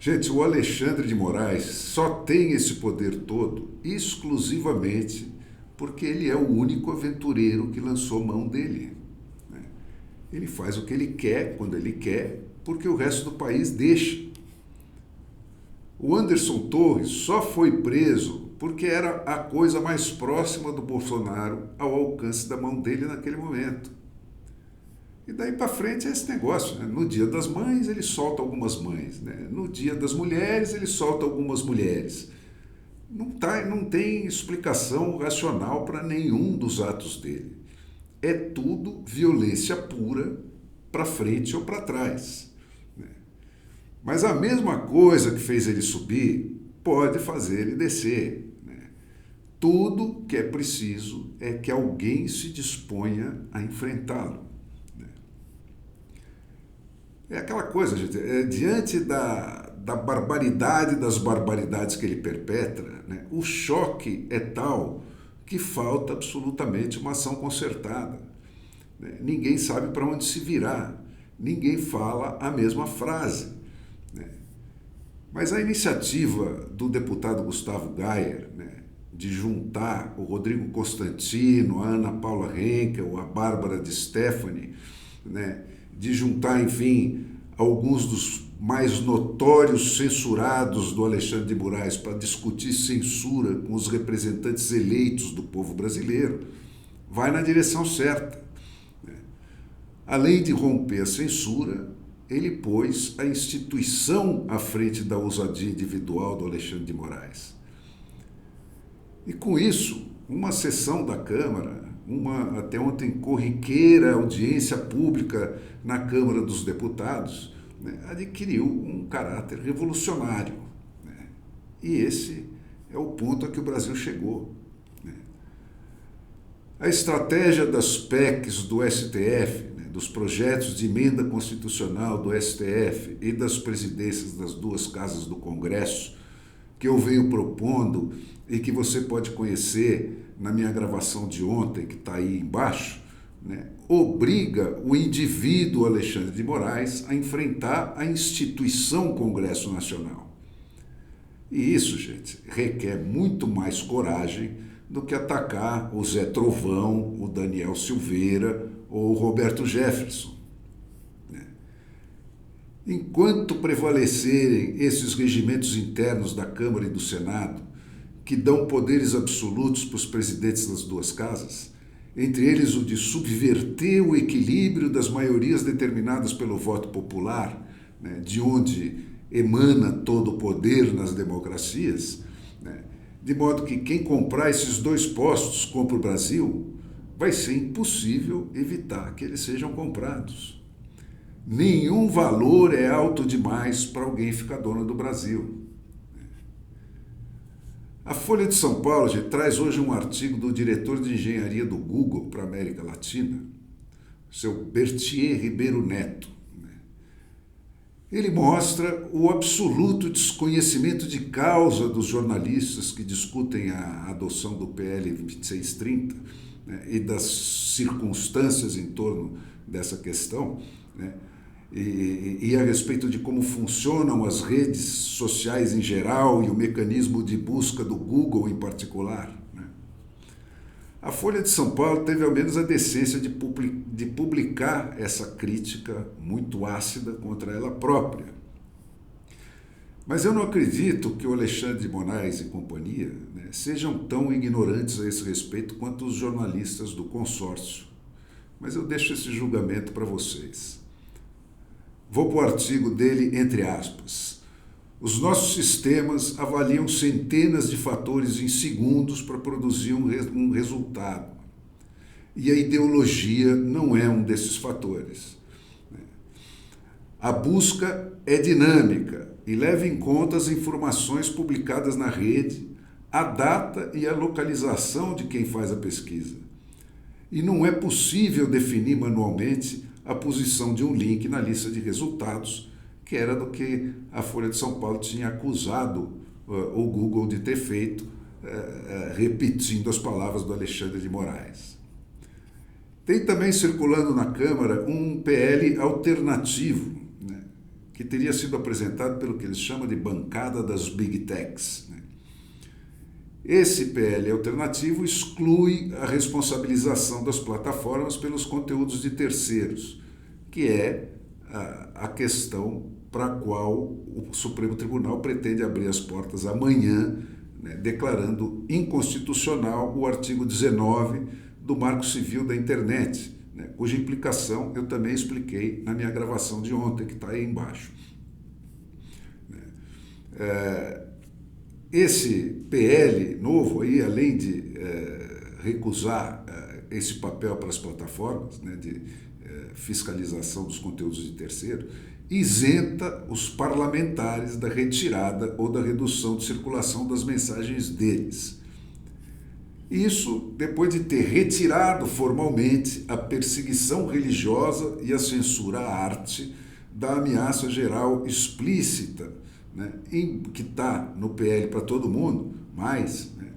Gente, o Alexandre de Moraes só tem esse poder todo exclusivamente porque ele é o único aventureiro que lançou mão dele. Ele faz o que ele quer, quando ele quer, porque o resto do país deixa. O Anderson Torres só foi preso porque era a coisa mais próxima do Bolsonaro ao alcance da mão dele naquele momento. E daí para frente é esse negócio, né? No dia das mães ele solta algumas mães, né? No dia das mulheres ele solta algumas mulheres. Não tem explicação racional para nenhum dos atos dele. É tudo violência pura para frente ou para trás. Mas a mesma coisa que fez ele subir pode fazer ele descer. Tudo que é preciso é que alguém se disponha a enfrentá-lo. É aquela coisa, gente, diante da barbaridade das barbaridades que ele perpetra, né, o choque é tal que falta absolutamente uma ação concertada. Ninguém sabe para onde se virar, ninguém fala a mesma frase. Mas a iniciativa do deputado Gustavo Gayer, de juntar o Rodrigo Constantino, a Ana Paula Henkel, a Bárbara de Stefani, de juntar, enfim, alguns dos mais notórios censurados do Alexandre de Moraes para discutir censura com os representantes eleitos do povo brasileiro, vai na direção certa. Além de romper a censura, ele pôs a instituição à frente da ousadia individual do Alexandre de Moraes. E com isso, uma sessão da Câmara, uma até ontem corriqueira audiência pública na Câmara dos Deputados, adquiriu um caráter revolucionário. E esse é o ponto a que o Brasil chegou. A estratégia das PECs do STF, dos projetos de emenda constitucional do STF e das presidências das duas casas do Congresso, que eu venho propondo e que você pode conhecer na minha gravação de ontem, que está aí embaixo, obriga o indivíduo Alexandre de Moraes a enfrentar a instituição Congresso Nacional. E isso, gente, requer muito mais coragem do que atacar o Zé Trovão, o Daniel Silveira ou o Roberto Jefferson. Enquanto prevalecerem esses regimentos internos da Câmara e do Senado, que dão poderes absolutos para os presidentes das duas casas, entre eles o de subverter o equilíbrio das maiorias determinadas pelo voto popular, de onde emana todo o poder nas democracias, de modo que quem comprar esses dois postos compra o Brasil, vai ser impossível evitar que eles sejam comprados. Nenhum valor é alto demais para alguém ficar dono do Brasil. A Folha de São Paulo traz hoje um artigo do diretor de engenharia do Google para a América Latina, seu Berthier Ribeiro Neto. Ele mostra o absoluto desconhecimento de causa dos jornalistas que discutem a adoção do PL 2630 e das circunstâncias em torno dessa questão, e a respeito de como funcionam as redes sociais em geral e o mecanismo de busca do Google em particular. A Folha de São Paulo teve ao menos a decência de publicar essa crítica muito ácida contra ela própria. Mas eu não acredito que o Alexandre de Moraes e companhia sejam tão ignorantes a esse respeito quanto os jornalistas do consórcio. Mas eu deixo esse julgamento para vocês. Vou para o artigo dele, entre aspas. Os nossos sistemas avaliam centenas de fatores em segundos para produzir um resultado. E a ideologia não é um desses fatores. A busca é dinâmica e leva em conta as informações publicadas na rede, a data e a localização de quem faz a pesquisa. E não é possível definir manualmente a posição de um link na lista de resultados, que era do que a Folha de São Paulo tinha acusado o Google de ter feito, repetindo as palavras do Alexandre de Moraes. Tem também circulando na Câmara um PL alternativo, que teria sido apresentado pelo que eles chamam de bancada das Big Techs, né? Esse PL alternativo exclui a responsabilização das plataformas pelos conteúdos de terceiros, que é a questão para a qual o Supremo Tribunal pretende abrir as portas amanhã, né, declarando inconstitucional o artigo 19 do Marco Civil da Internet, né, cuja implicação eu também expliquei na minha gravação de ontem, que está aí embaixo. Esse PL novo, aí, além de recusar esse papel para as plataformas, né, de fiscalização dos conteúdos de terceiro, isenta os parlamentares da retirada ou da redução de circulação das mensagens deles. Isso depois de ter retirado formalmente a perseguição religiosa e a censura à arte da ameaça geral explícita, né, que está no PL para todo mundo, mas, né,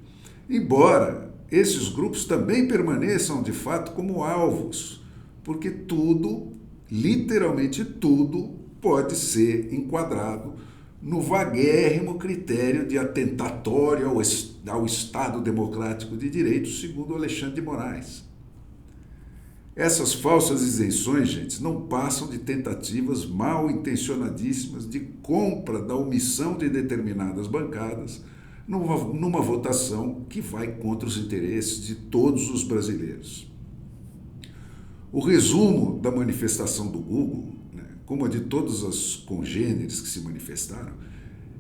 embora esses grupos também permaneçam de fato como alvos, porque tudo, literalmente tudo, pode ser enquadrado no vaguérrimo critério de atentatório ao Estado Democrático de Direito, segundo Alexandre de Moraes. Essas falsas isenções, gente, não passam de tentativas mal intencionadíssimas de compra da omissão de determinadas bancadas numa votação que vai contra os interesses de todos os brasileiros. O resumo da manifestação do Google, né, como a de todas as congêneres que se manifestaram,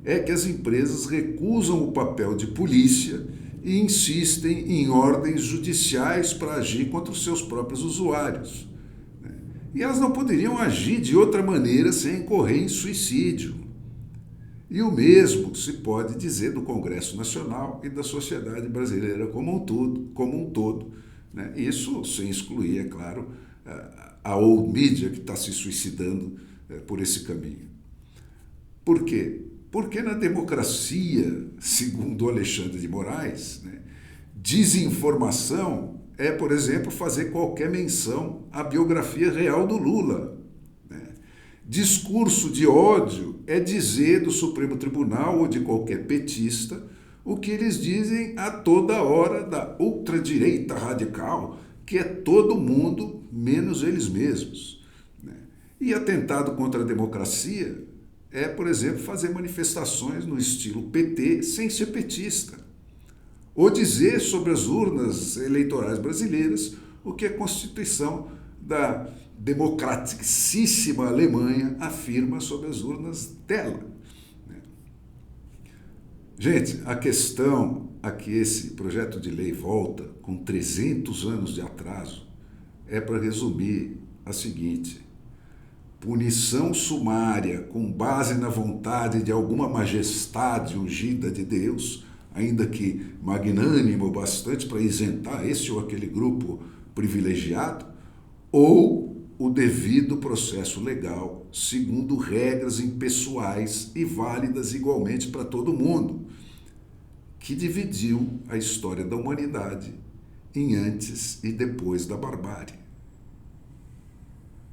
é que as empresas recusam o papel de polícia e insistem em ordens judiciais para agir contra os seus próprios usuários, né? E elas não poderiam agir de outra maneira sem incorrer em suicídio. E o mesmo se pode dizer do Congresso Nacional e da sociedade brasileira como um todo, né? Isso sem excluir, é claro, a old media que está se suicidando por esse caminho. Por quê? Porque na democracia, segundo Alexandre de Moraes, né, desinformação é, por exemplo, fazer qualquer menção à biografia real do Lula, né? Discurso de ódio é dizer do Supremo Tribunal ou de qualquer petista o que eles dizem a toda hora da ultradireita radical, que é todo mundo menos eles mesmos, né? E atentado contra a democracia é, por exemplo, fazer manifestações no estilo PT sem ser petista, ou dizer sobre as urnas eleitorais brasileiras o que a Constituição da democraticíssima Alemanha afirma sobre as urnas dela. Gente, a questão a que esse projeto de lei volta com 300 anos de atraso é, para resumir, a seguinte: punição sumária com base na vontade de alguma majestade ungida de Deus, ainda que magnânimo bastante para isentar esse ou aquele grupo privilegiado, ou o devido processo legal, segundo regras impessoais e válidas igualmente para todo mundo, que dividiu a história da humanidade em antes e depois da barbárie.